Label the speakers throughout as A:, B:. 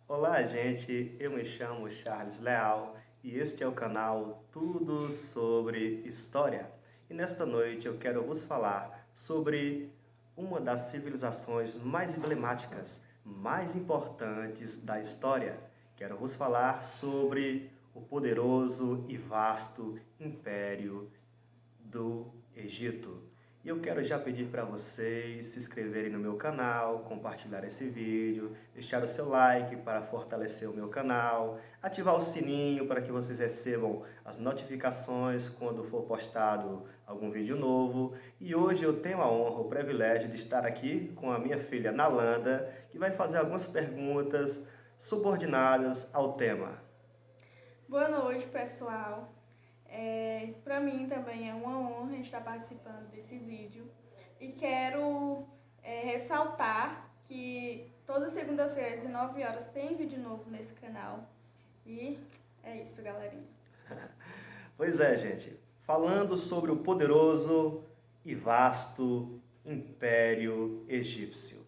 A: Olá, gente. Eu me chamo Charles Leal e este é o canal Tudo sobre História. E nesta noite eu quero vos falar sobre uma das civilizações mais emblemáticas, mais importantes da história. Quero vos falar sobre o poderoso e vasto Império do Egito. E eu quero já pedir para vocês se inscreverem no meu canal, compartilhar esse vídeo, deixar o seu like para fortalecer o meu canal, ativar o sininho para que vocês recebam as notificações quando for postado algum vídeo novo. E hoje eu tenho a honra, o privilégio de estar aqui com a minha filha Nalanda, que vai fazer algumas perguntas subordinadas ao tema.
B: Boa noite, pessoal. Para mim também é uma honra estar participando desse vídeo e quero ressaltar que toda segunda-feira às 19 horas tem vídeo novo nesse canal. E é isso, galerinha.
A: Pois é, gente. Falando sobre o poderoso e vasto Império Egípcio.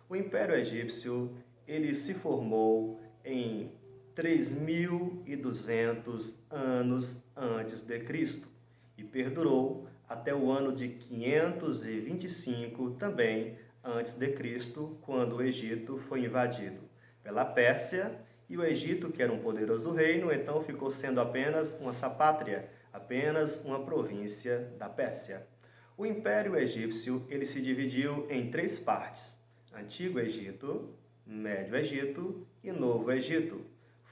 A: O Império Egípcio, ele se formou em 3.200 anos antes de Cristo e perdurou até o ano de 525 também antes de Cristo, quando o Egito foi invadido pela Pérsia, e o Egito, que era um poderoso reino, então ficou sendo apenas uma sapátria, apenas uma província da Pérsia. O Império Egípcio, ele se dividiu em três partes: Antigo Egito, Médio Egito e Novo Egito.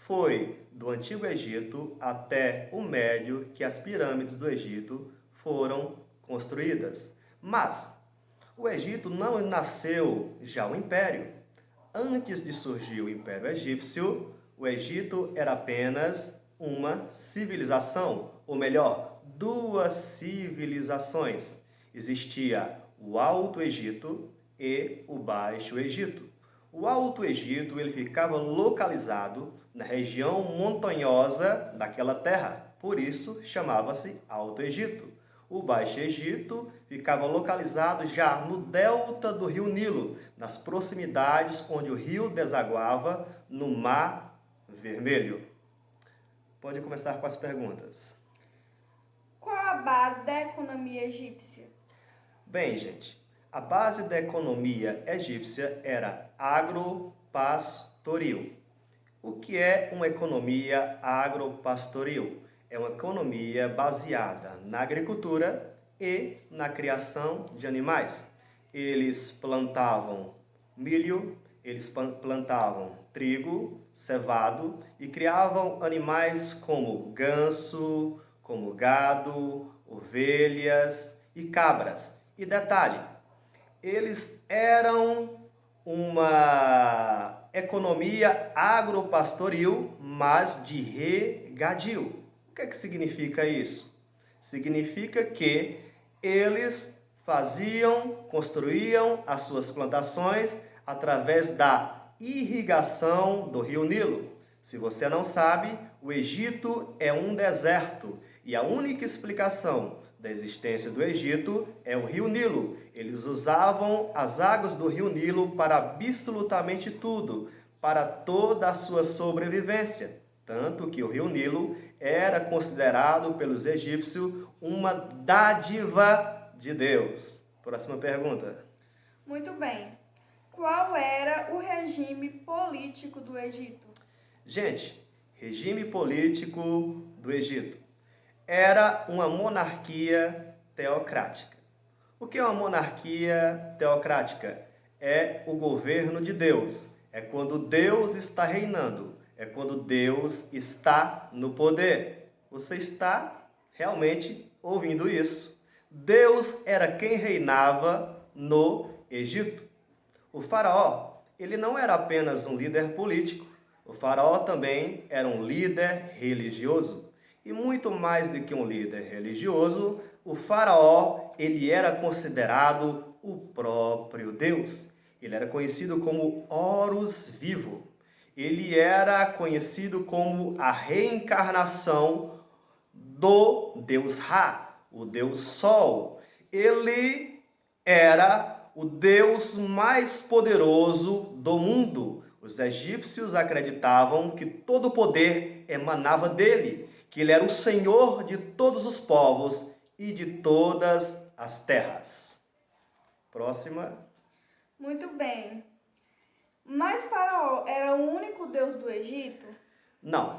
A: Foi do Antigo Egito até o Médio que as pirâmides do Egito foram construídas. Mas o Egito não nasceu já o Império. Antes de surgir o Império Egípcio, o Egito era apenas uma civilização, ou melhor, duas civilizações. Existia o Alto Egito e o Baixo Egito. O Alto Egito ele ficava localizado na região montanhosa daquela terra, por isso chamava-se Alto Egito. O Baixo Egito ficava localizado já no delta do rio Nilo, nas proximidades onde o rio desaguava no Mar Vermelho. Pode começar com as perguntas.
B: Qual a base da economia egípcia?
A: Bem, gente, a base da economia egípcia era agropastoril. O que é uma economia agropastoril? É uma economia baseada na agricultura e na criação de animais. Eles plantavam milho, eles plantavam trigo, cevado e criavam animais como ganso, como gado, ovelhas e cabras. E detalhe, eles eram uma economia agropastoril, mas de regadio. O que é que significa isso? Significa que eles construíam as suas plantações através da irrigação do rio Nilo. Se você não sabe, o Egito é um deserto e a única explicação da existência do Egito é o rio Nilo. Eles usavam as águas do rio Nilo para absolutamente tudo, para toda a sua sobrevivência. Tanto que o rio Nilo era considerado pelos egípcios uma dádiva de Deus. Próxima pergunta.
B: Muito bem. Qual era o regime político do Egito?
A: Gente, regime político do Egito era uma monarquia teocrática. O que é uma monarquia teocrática? É o governo de Deus. É quando Deus está reinando. É quando Deus está no poder. Você está realmente ouvindo isso? Deus era quem reinava no Egito. O faraó, ele não era apenas um líder político. O faraó também era um líder religioso. E muito mais do que um líder religioso, o faraó, ele era considerado o próprio Deus. Ele era conhecido como Horus Vivo. Ele era conhecido como a reencarnação do Deus Ra, o Deus Sol. Ele era o Deus mais poderoso do mundo. Os egípcios acreditavam que todo o poder emanava dele, que ele era o Senhor de todos os povos e de todas as terras. Próxima.
B: Muito bem. Mas Faraó era o único Deus do Egito?
A: Não.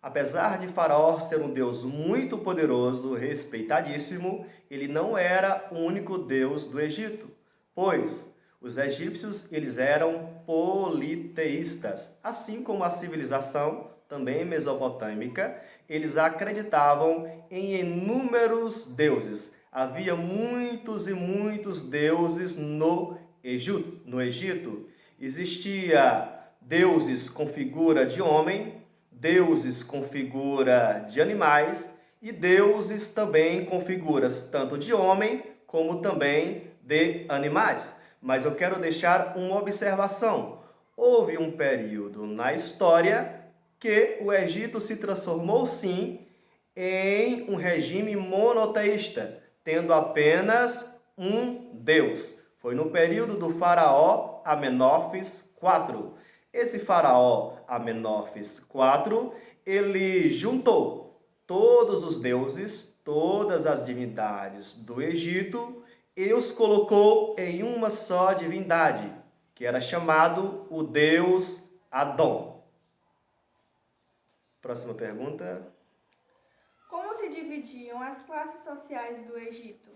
A: Apesar de Faraó ser um Deus muito poderoso, respeitadíssimo, ele não era o único Deus do Egito, pois os egípcios eles eram politeístas, assim como a civilização, também mesopotâmica, eles acreditavam em inúmeros deuses. Havia muitos e muitos deuses no Egito. Existia deuses com figura de homem, deuses com figura de animais e deuses também com figuras tanto de homem como também de animais. Mas eu quero deixar uma observação. Houve um período na história que o Egito se transformou sim em um regime monoteísta, tendo apenas um Deus. Foi no período do faraó Amenófis IV. Esse faraó Amenófis IV, ele juntou todos os deuses, todas as divindades do Egito e os colocou em uma só divindade, que era chamado o deus Adon. Próxima pergunta.
B: Como se dividiam as classes sociais do Egito?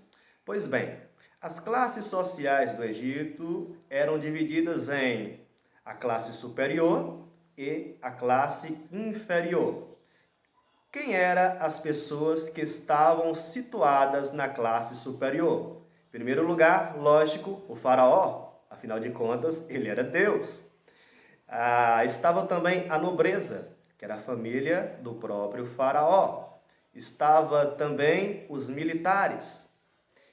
A: Pois bem, as classes sociais do Egito eram divididas em a classe superior e a classe inferior. Quem eram as pessoas que estavam situadas na classe superior? Em primeiro lugar, lógico, o faraó, afinal de contas, ele era Deus. Estava também a nobreza, que era a família do próprio faraó. Estava também os militares.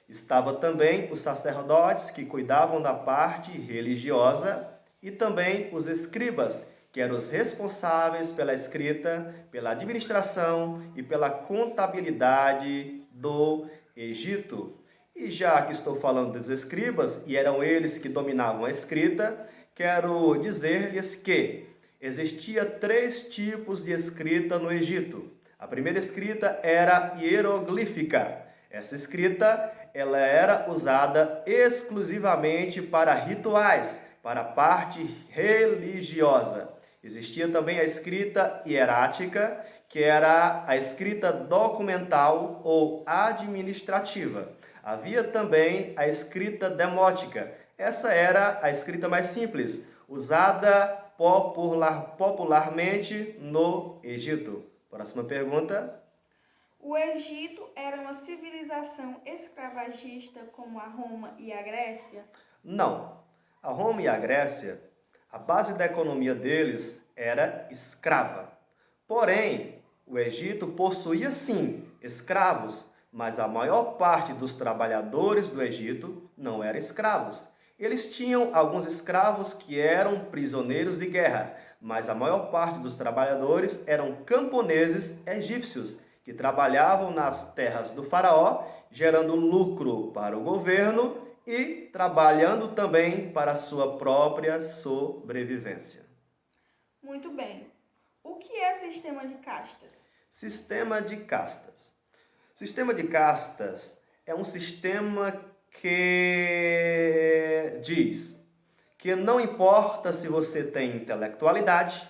A: Estava também os sacerdotes, que cuidavam da parte religiosa, e também os escribas, que eram os responsáveis pela escrita, pela administração e pela contabilidade do Egito. E já que estou falando dos escribas, e eram eles que dominavam a escrita, quero dizer-lhes que existia 3 tipos de escrita no Egito. A primeira escrita era hieroglífica. Essa escrita ela era usada exclusivamente para rituais, para a parte religiosa. Existia também a escrita hierática, que era a escrita documental ou administrativa. Havia também a escrita demótica. Essa era a escrita mais simples, usada popularmente no Egito. Próxima pergunta.
B: O Egito era uma civilização escravagista como a Roma e a Grécia?
A: Não. A Roma e a Grécia, a base da economia deles era escrava. Porém, o Egito possuía sim escravos, mas a maior parte dos trabalhadores do Egito não eram escravos. Eles tinham alguns escravos que eram prisioneiros de guerra, mas a maior parte dos trabalhadores eram camponeses egípcios, que trabalhavam nas terras do faraó, gerando lucro para o governo e trabalhando também para a sua própria sobrevivência.
B: Muito bem. O que é sistema de castas?
A: Sistema de castas. Sistema de castas é um sistema que diz que não importa se você tem intelectualidade,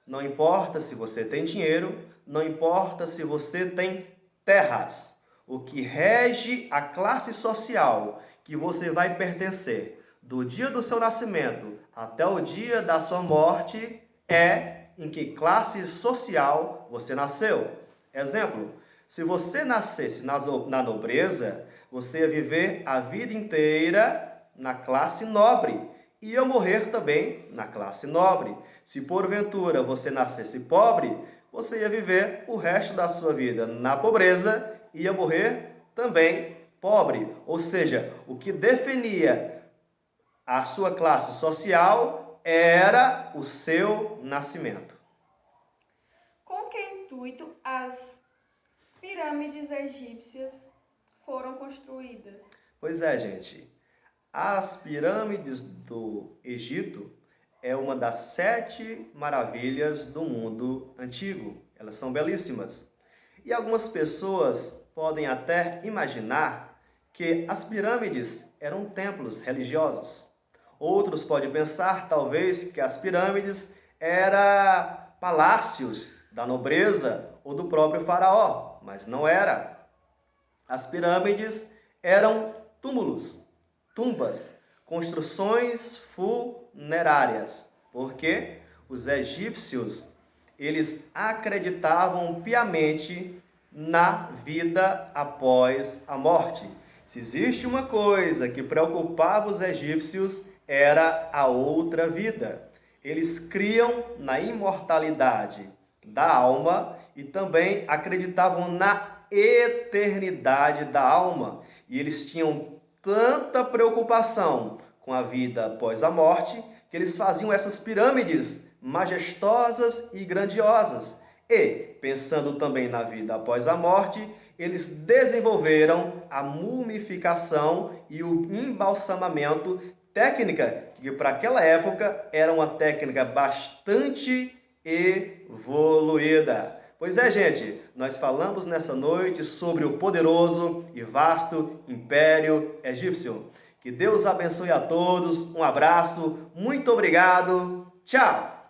A: não importa se você tem dinheiro, não importa se você tem terras. O que rege a classe social que você vai pertencer do dia do seu nascimento até o dia da sua morte é em que classe social você nasceu. Exemplo, se você nascesse na nobreza, você ia viver a vida inteira na classe nobre e ia morrer também na classe nobre. Se porventura você nascesse pobre, você ia viver o resto da sua vida na pobreza e ia morrer também pobre. Ou seja, o que definia a sua classe social era o seu nascimento.
B: Com que intuito as pirâmides egípcias foram construídas?
A: Pois é, gente. As pirâmides do Egito, é uma das 7 maravilhas do mundo antigo. Elas são belíssimas. E algumas pessoas podem até imaginar que as pirâmides eram templos religiosos. Outros podem pensar, talvez, que as pirâmides eram palácios da nobreza ou do próprio faraó, mas não era. As pirâmides eram túmulos, tumbas, construções funerárias, porque os egípcios, eles acreditavam piamente na vida após a morte. Se existe uma coisa que preocupava os egípcios, era a outra vida. Eles criam na imortalidade da alma e também acreditavam na eternidade da alma. E eles tinham tanta preocupação com a vida após a morte, que eles faziam essas pirâmides majestosas e grandiosas. E, pensando também na vida após a morte, eles desenvolveram a mumificação e o embalsamamento, técnica que para aquela época era uma técnica bastante evoluída. Pois é, gente, nós falamos nessa noite sobre o poderoso e vasto Império Egípcio. Que Deus abençoe a todos, um abraço, muito obrigado, tchau!